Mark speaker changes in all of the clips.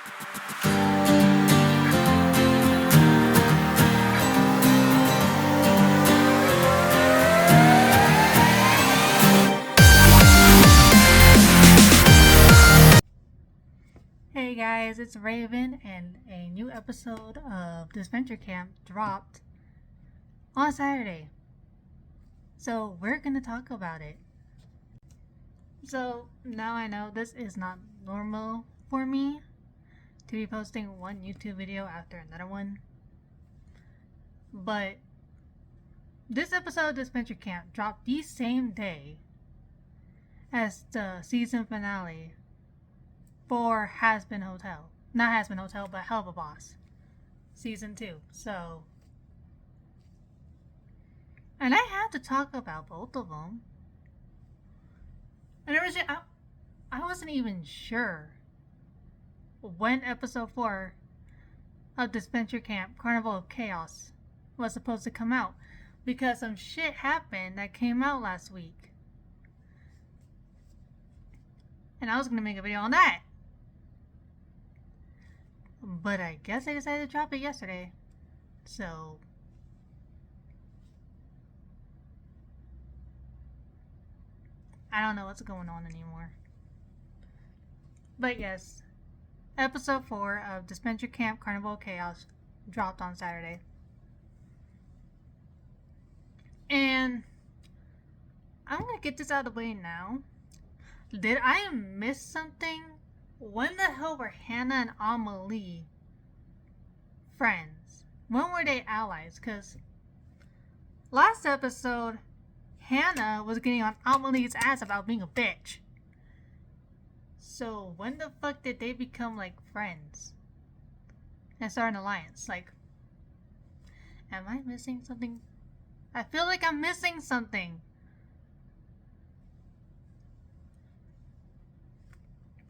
Speaker 1: Hey guys, it's Raven, and a new episode of Disventure Camp dropped on Saturday. So we're gonna talk about it. So now I know this is not normal for me to be posting one YouTube video after another one. But this episode of Disventure Camp dropped the same day as the season finale for Has Been Hotel. Not Has Been Hotel, but Hell of a Boss. Season 2. So, and I have to talk about both of them. And originally, I wasn't even sure when episode 4 of Disventure Camp, Carnival of Chaos, was supposed to come out. Because some shit happened that came out last week. And I was going to make a video on that. But I guess I decided to drop it yesterday. So I don't know what's going on anymore. But yes, episode 4 of Disventure Camp Carnival Chaos dropped on Saturday. And I'm going to get this out of the way now. Did I miss something? When the hell were Hannah and Amelie friends? When were they allies? Because last episode, Hannah was getting on Amelie's ass about being a bitch. So when the fuck did they become like friends and start an alliance? Like, am I missing something? I feel like I'm missing something.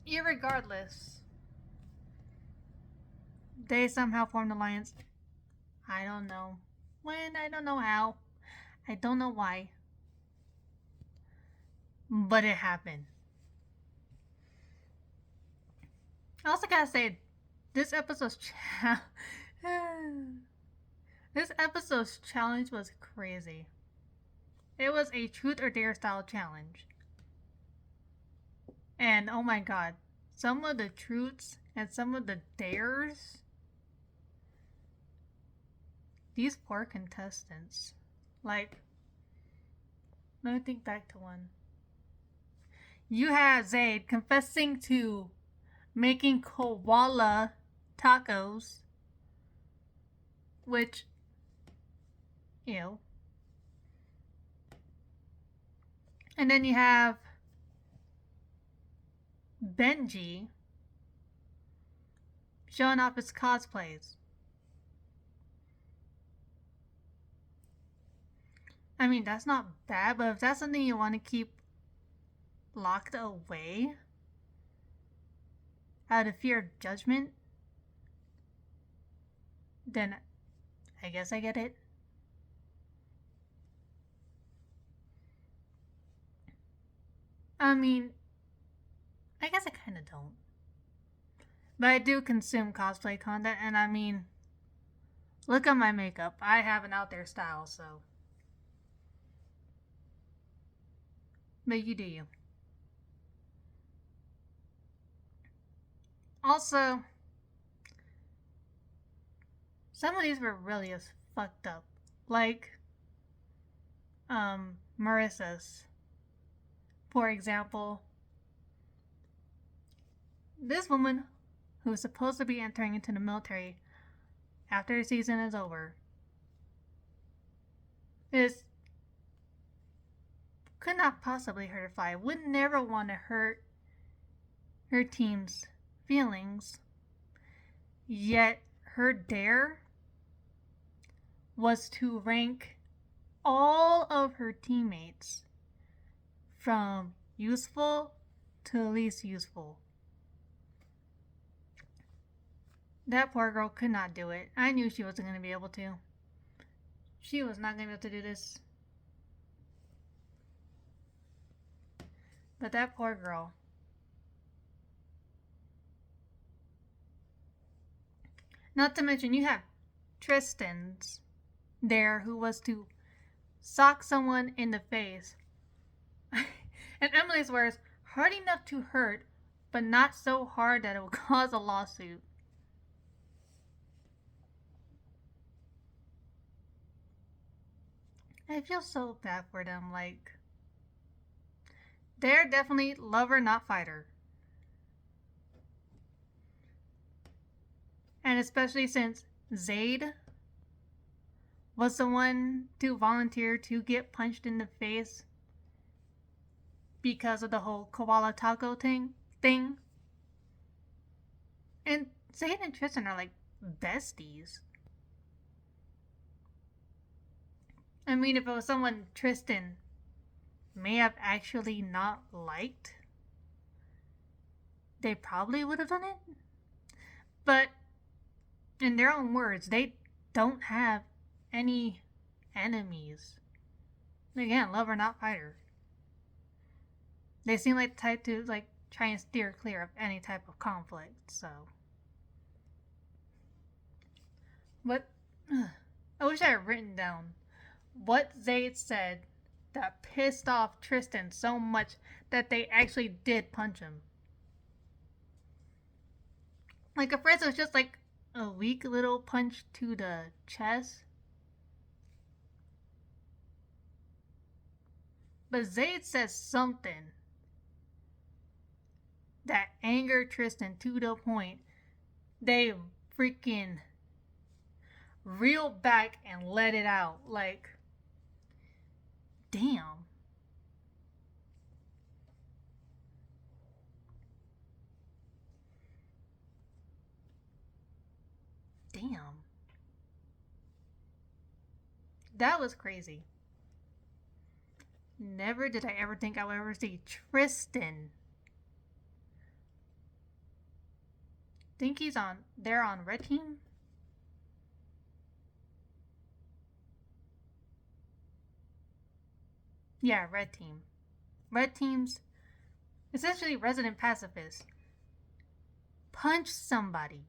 Speaker 1: Irregardless, they somehow formed an alliance. I don't know when, I don't know how, I don't know why, but it happened. I also gotta say, this episode's challenge was crazy. It was a truth or dare style challenge. And oh my god, some of the truths and some of the dares. These poor contestants. Like, let me think back to one. You had Zayd confessing to making koala tacos. Which, ew. And then you have Benji showing off his cosplays. I mean, that's not bad, but if that's something you want to keep locked away out of fear of judgment, then I guess I get it. I mean, I guess I kind of don't. But I do consume cosplay content, and I mean, look at my makeup. I have an out there style, so. But you do you. Also, some of these were really as fucked up. Like, Marissa's. For example, this woman who's supposed to be entering into the military after the season is over could not possibly hurt a fly. Would never want to hurt her team's feelings. Yet her dare was to rank all of her teammates from useful to least useful. That poor girl could not do it. I knew she wasn't going to be able to. She was not going to be able to do this. But that poor girl. Not to mention, you have Tristan's there who was to sock someone in the face. And Emily's words, hard enough to hurt, but not so hard that it will cause a lawsuit. I feel so bad for them. Like, they're definitely lover, not fighter. And especially since Zayd was the one to volunteer to get punched in the face because of the whole koala taco thing. And Zayd and Tristan are like besties. I mean, if it was someone Tristan may have actually not liked, they probably would have done it. But in their own words, they don't have any enemies. Again, lover, not fighter. They seem like the type to like try and steer clear of any type of conflict. So, what? I wish I had written down what Zayd said that pissed off Tristan so much that they actually did punch him. Like, at first it was just like a weak little punch to the chest. But Zayd says something that angered Tristan to the point they freaking reeled back and let it out. Like, damn. Damn. That was crazy. Never did I ever think I would ever see Tristan. Think he's on they're on red team? Yeah, red team. Red team's essentially resident pacifist. Punch somebody.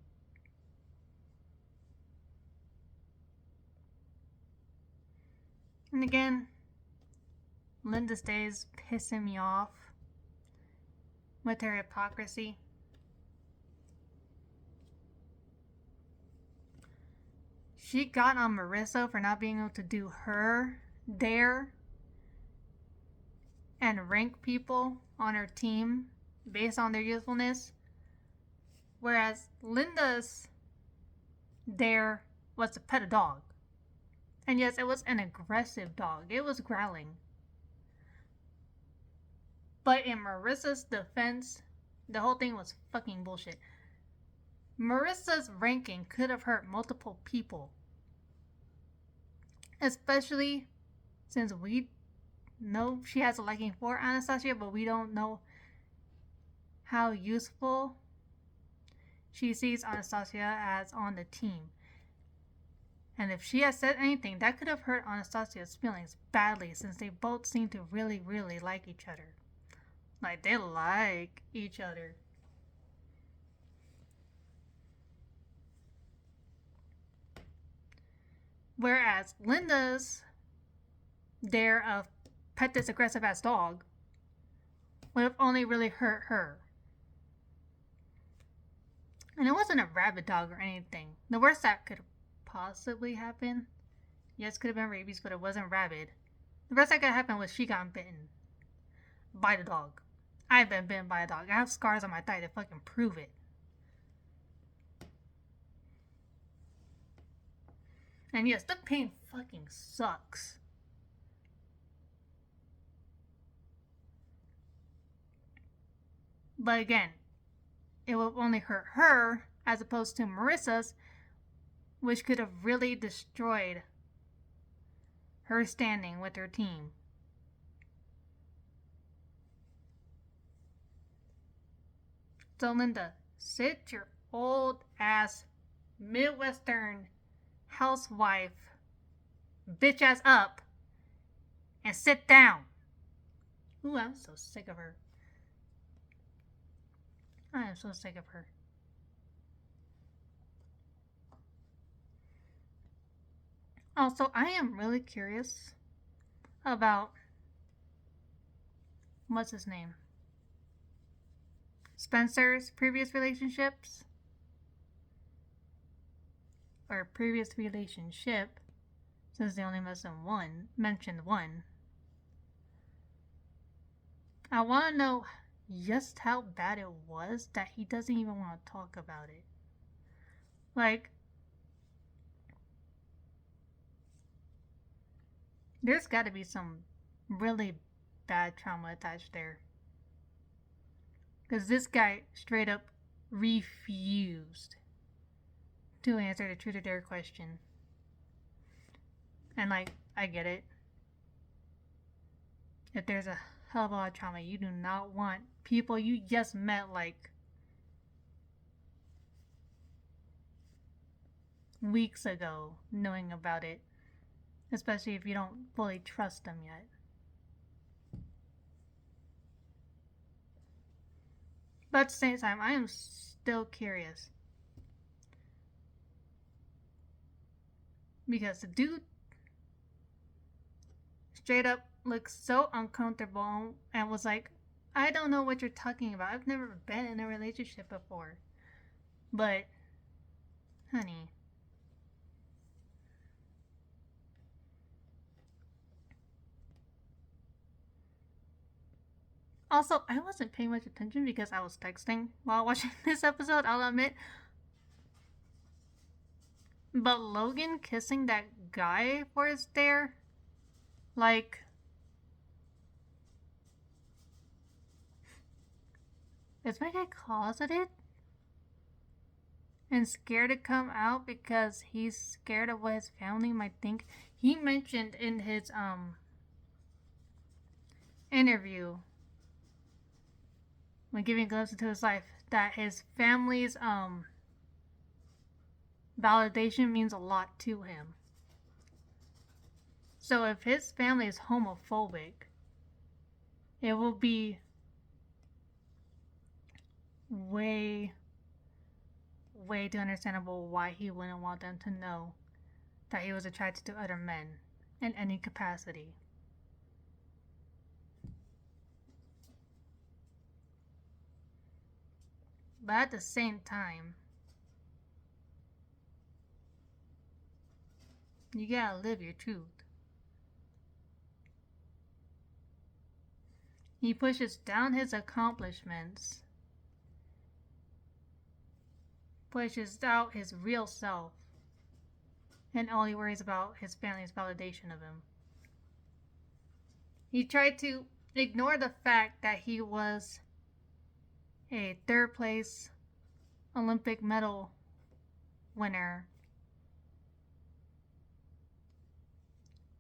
Speaker 1: And again, Linda stays pissing me off with her hypocrisy. She got on Marissa for not being able to do her there and rank people on her team based on their usefulness. Whereas Linda's there was to pet a dog. And yes, it was an aggressive dog. It was growling. But in Marissa's defense, the whole thing was fucking bullshit. Marissa's ranking could have hurt multiple people. Especially since we know she has a liking for Anastasia, but we don't know how useful she sees Anastasia as on the team. And if she had said anything, that could have hurt Anastasia's feelings badly, since they both seem to really, really like each other. Like, they like each other. Whereas Linda's dare of pet this aggressive ass dog would have only really hurt her. And it wasn't a rabid dog or anything. The worst that could possibly happen, yes, could have been rabies, but it wasn't rabid. The worst that could happen was she got bitten by the dog. I've been bitten by a dog. I have scars on my thigh to fucking prove it. And yes, the pain fucking sucks. But again, it will only hurt her as opposed to Marissa's, which could have really destroyed her standing with her team. So Linda, sit your old ass Midwestern housewife bitch ass up and sit down. Ooh, I'm so sick of her. I am so sick of her. Also, I am really curious about what's his name? Spencer's previous relationships or previous relationship, since they only mentioned one. I want to know just how bad it was that he doesn't even want to talk about it. Like, there's got to be some really bad trauma attached there. Because this guy straight up refused to answer the truth or dare question. And, like, I get it. If there's a hell of a lot of trauma, you do not want people you just met, like, weeks ago knowing about it. Especially if you don't fully trust them yet. But at the same time, I am still curious. Because the dude straight up looked so uncomfortable and was like, I don't know what you're talking about. I've never been in a relationship before. But, honey. Also, I wasn't paying much attention because I was texting while watching this episode, I'll admit. But Logan kissing that guy for his dare, like, is my guy closeted? And scared to come out because he's scared of what his family might think? He mentioned in his interview when giving a glimpse into his life that his family's validation means a lot to him. So if his family is homophobic, it will be way too understandable why he wouldn't want them to know that he was attracted to other men in any capacity. But at the same time, you gotta live your truth. He pushes down his accomplishments, pushes out his real self, and only worries about his family's validation of him. He tried to ignore the fact that he was a third place Olympic medal winner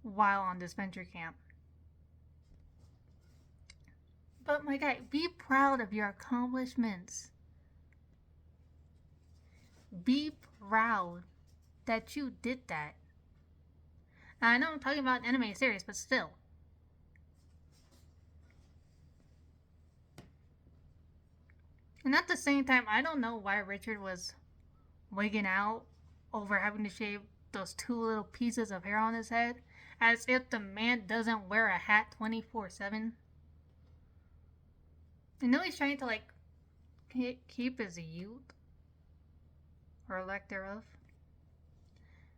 Speaker 1: while on Disventure camp. But my guy, be proud of your accomplishments. Be proud that you did that. Now, I know I'm talking about an anime series, but still. And at the same time, I don't know why Richard was wigging out over having to shave those two little pieces of hair on his head, as if the man doesn't wear a hat 24/7. I know he's trying to, like, keep his youth, or lack thereof.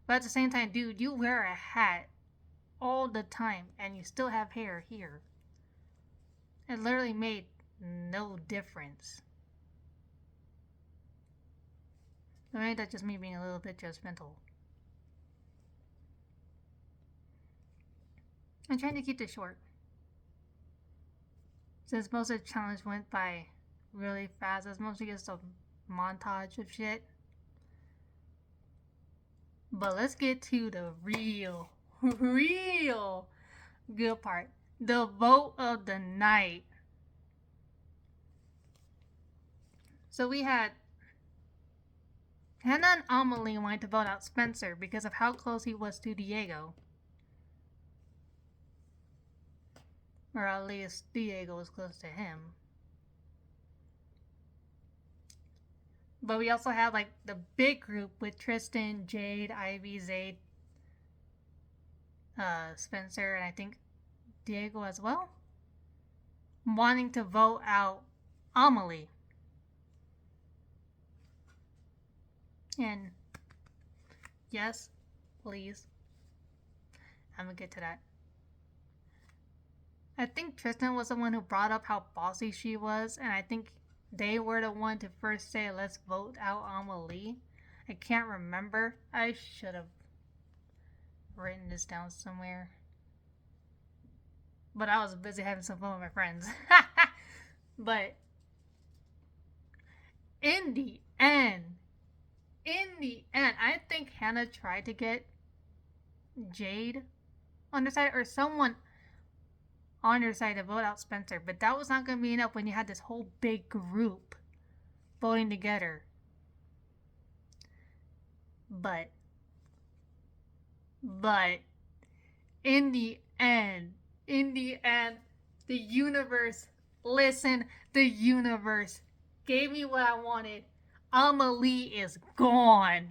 Speaker 1: But at the same time, dude, you wear a hat all the time and you still have hair here. It literally made no difference. Or maybe that's just me being a little bit judgmental. I'm trying to keep this short, since most of the challenge went by really fast. It's mostly just a montage of shit. But let's get to the real good part. The vote of the night. So we had Hannah and Amelie wanted to vote out Spencer because of how close he was to Diego. Or at least Diego was close to him. But we also had, like, the big group with Tristan, Jade, Ivy, Zayd, Spencer and I think Diego as well, wanting to vote out Amelie. And yes, please. I'm gonna get to that. I think Tristan was the one who brought up how bossy she was, and I think they were the one to first say, let's vote out Amelie. I can't remember. I should have written this down somewhere. But I was busy having some fun with my friends. But in the end, I think Hannah tried to get Jade on her side or someone on her side to vote out Spencer, but that was not going to be enough when you had this whole big group voting together. But in the end, the universe gave me what I wanted. Amelie is gone.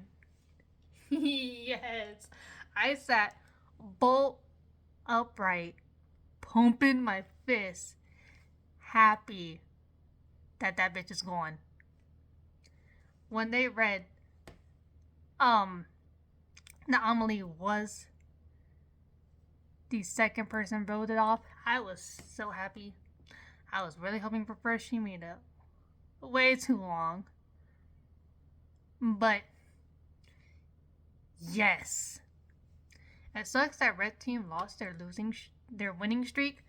Speaker 1: Yes. I sat bolt upright, pumping my fist, happy that bitch is gone. When they read, that Amelie was the second person voted off, I was so happy. I was really hoping for first. She made it way too long. But yes. It sucks that Red Team lost their winning streak,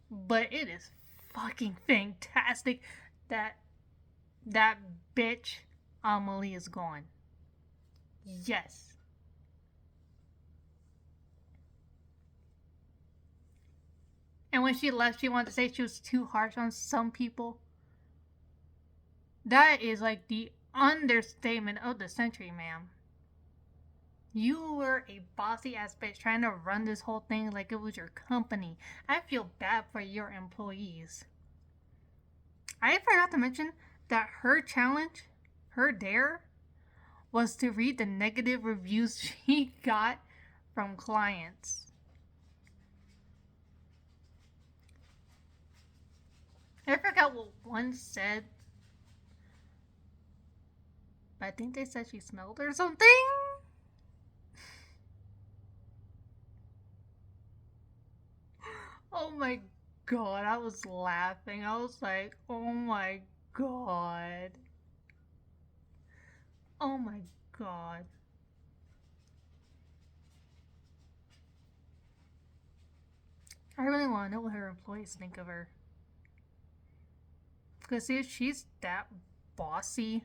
Speaker 1: but it is fucking fantastic that bitch Amelie is gone. Yes. And when she left, she wanted to say she was too harsh on some people. That is like the understatement of the century, ma'am. You were a bossy ass bitch trying to run this whole thing like it was your company. I feel bad for your employees. I forgot to mention that her challenge, her dare, was to read the negative reviews she got from clients. I forgot what one said, but I think they said she smelled or something. Oh my god, I was laughing. I was like, oh my god. Oh my god. I really want to know what her employees think of her. Because if she's that bossy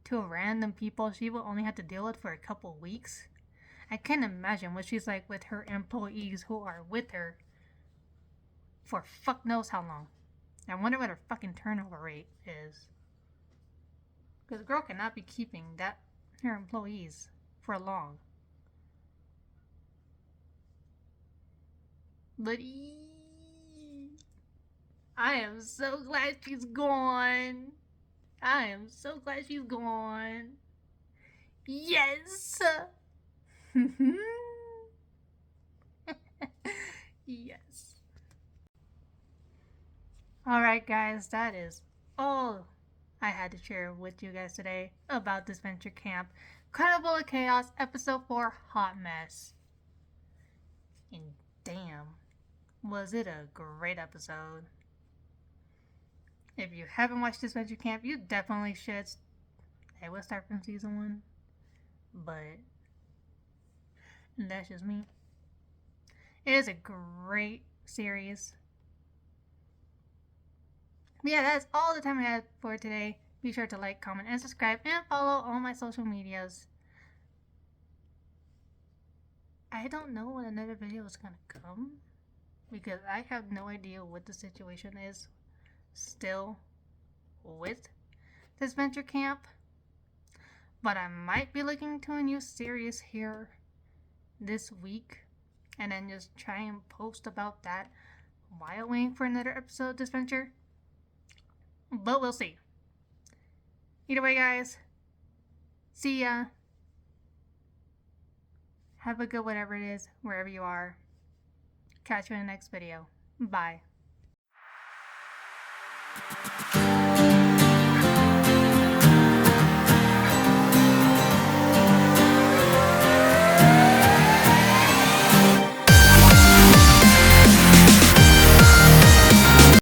Speaker 1: to random people she will only have to deal with for a couple weeks, I can't imagine what she's like with her employees who are with her for fuck knows how long. I wonder what her fucking turnover rate is. Because the girl cannot be keeping her employees for long. But I am so glad she's gone. I am so glad she's gone. Yes. Yes. Alright, guys, that is all I had to share with you guys today about Disventure Camp Carnival of Chaos Episode 4 Hot Mess. And damn, was it a great episode. If you haven't watched Disventure Camp, you definitely should. Hey, we'll start from season 1. But that's just me. It is a great series. But yeah, that's all the time I had for today. Be sure to like, comment, and subscribe, and follow all my social medias. I don't know when another video is gonna come, because I have no idea what the situation is still with Disventure Camp. But I might be looking to a new series here this week, and then just try and post about that while waiting for another episode of Disventure. But we'll see. Either way, guys, see ya. Have a good whatever it is, wherever you are. Catch you in the next video. Bye.